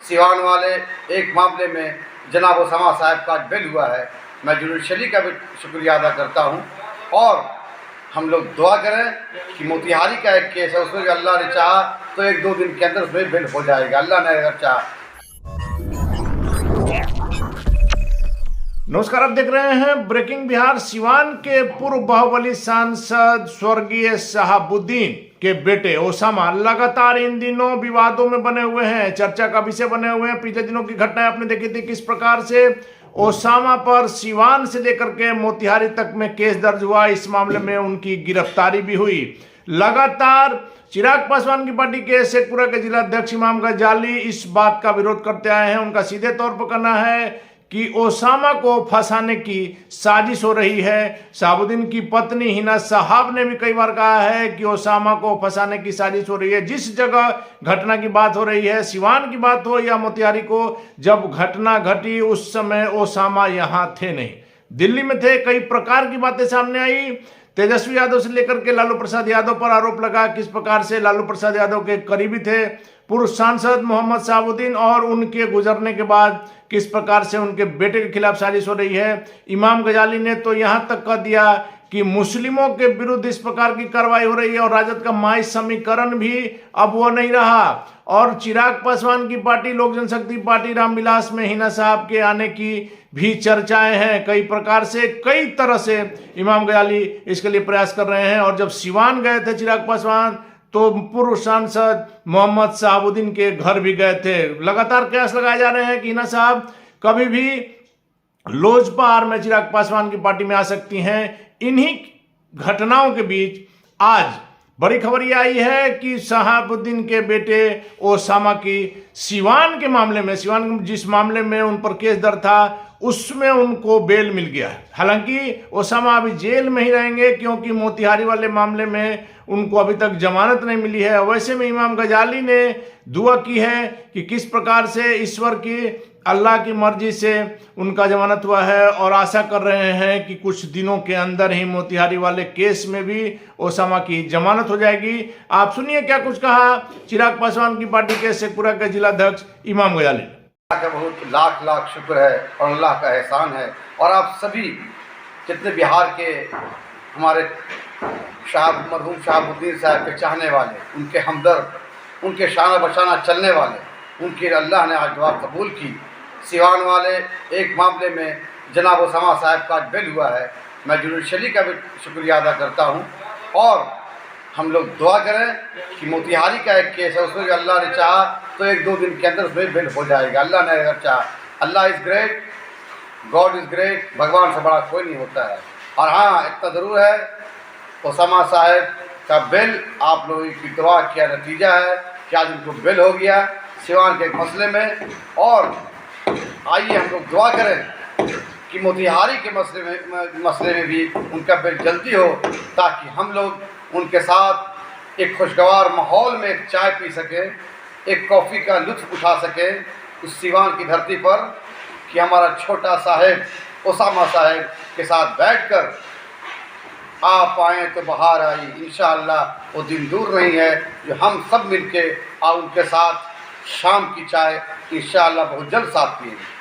सिवान वाले एक मामले में जनाब ओसामा साहब का बेल हुआ है। मैं जुडिशरी का भी शुक्रिया अदा करता हूँ और हम लोग दुआ करें कि मोतिहारी का एक केस है, उसमें अल्लाह ने चाहा तो 1-2 दिन के अंदर उसमें बेल हो जाएगा, अल्लाह ने अगर चाहा। नमस्कार, आप देख रहे हैं ब्रेकिंग बिहार। सिवान के पूर्व बाहुबली सांसद स्वर्गीय शहाबुद्दीन के बेटे ओसामा लगातार इन दिनों विवादों में बने हुए हैं, चर्चा का विषय बने हुए हैं। पिछले दिनों की घटनाएं आपने देखी थी, किस प्रकार से ओसामा पर सिवान से लेकर के मोतिहारी तक में केस दर्ज हुआ। इस मामले में उनकी गिरफ्तारी भी हुई। लगातार चिराग पासवान की पार्टी के शेखपुरा के जिला अध्यक्ष इमाम गजाली इस बात का विरोध करते आए हैं। उनका सीधे तौर पर कहना है कि ओसामा को फंसाने की साजिश हो रही है। शहाबुद्दीन की पत्नी हिना साहब ने भी कई बार कहा है कि ओसामा को फंसाने की साजिश हो रही है। जिस जगह घटना की बात हो रही है, सिवान की बात हो या मोतिहारी को, जब घटना घटी उस समय ओसामा यहां थे नहीं, दिल्ली में थे। कई प्रकार की बातें सामने आई। तेजस्वी यादव से लेकर के लालू प्रसाद यादव पर आरोप लगा, किस प्रकार से लालू प्रसाद यादव के करीबी थे पूर्व सांसद मोहम्मद शहाबुद्दीन, और उनके गुजरने के बाद किस प्रकार से उनके बेटे के खिलाफ साजिश हो रही है। इमाम गजाली ने तो यहां तक कह दिया कि मुस्लिमों के विरुद्ध इस प्रकार की कार्रवाई हो रही है और राजद का माई समीकरण भी अब वो नहीं रहा। और चिराग पासवान की पार्टी लोक जनशक्ति पार्टी रामविलास में हिना साहब के आने की भी चर्चाएं हैं। कई प्रकार से, कई तरह से इमाम गजाली इसके लिए प्रयास कर रहे हैं। और जब सिवान गए थे चिराग पासवान तो पूर्व सांसद मोहम्मद शहाबुद्दीन के घर भी गए थे। लगातार कयास लगाए जा रहे हैं कि हिना साहब कभी भी लोजपा में चिराग पासवान की पार्टी में आ सकती हैं। इन्हीं घटनाओं के बीच आज बड़ी खबर यह आई है कि शहाबुद्दीन के बेटे ओसामा की सिवान के मामले में, सिवान जिस मामले में उन पर केस दर्ज था, उसमें उनको बेल मिल गया है। हालांकि ओसामा अभी जेल में ही रहेंगे क्योंकि मोतिहारी वाले मामले में उनको अभी तक जमानत नहीं मिली है। वैसे में इमाम गजाली ने दुआ की है कि किस प्रकार से ईश्वर की, अल्लाह की मर्जी से उनका जमानत हुआ है, और आशा कर रहे हैं कि कुछ दिनों के अंदर ही मोतिहारी वाले केस में भी ओसामा की जमानत हो जाएगी। आप सुनिए क्या कुछ कहा चिराग पासवान की पार्टी के शेखपुरा के जिला अध्यक्ष इमाम गजाली। अल्लाह का बहुत लाख लाख शुक्र है और अल्लाह का एहसान है। और आप सभी जितने बिहार के हमारे मरहूम शहाबुद्दीन साहब के चाहने वाले, उनके हमदर्द, उनके शाना बशाना चलने वाले, उनकी अल्लाह ने आज दुआ कबूल की। सिवान वाले एक मामले में जनाब ओसामा साहब का बेल हुआ है। मैं जुडिशरी का भी शुक्रिया अदा करता हूँ और हम लोग दुआ करें कि मोतिहारी का एक केस है, उसमें अल्लाह ने चाहा तो 1-2 दिन के अंदर उसमें बेल हो जाएगा, अल्लाह ने अगर चाहा। Allah is great, God is great, भगवान से बड़ा कोई नहीं होता है। और हाँ, इतना ज़रूर है, ओसामा साहब का बेल आप लोगों की दुआ का नतीजा है कि आज उनको बेल हो गया सिवान के एक मसले में। और आइए हम लोग दुआ करें कि मोतिहारी के मसले में भी उनका बेल जल्दी हो, ताकि हम लोग उनके साथ एक खुशगवार माहौल में एक चाय पी सकें, एक कॉफ़ी का लुत्फ़ उठा सकें उस सिवान की धरती पर, कि हमारा छोटा साहेब ओसामा साहब के साथ बैठकर आप आएँ तो बाहर आई। इंशाअल्लाह वो दिन दूर नहीं है जो हम सब मिलके और उनके साथ शाम की चाय इंशाअल्लाह बहुत जल्द साथ पिएंगे।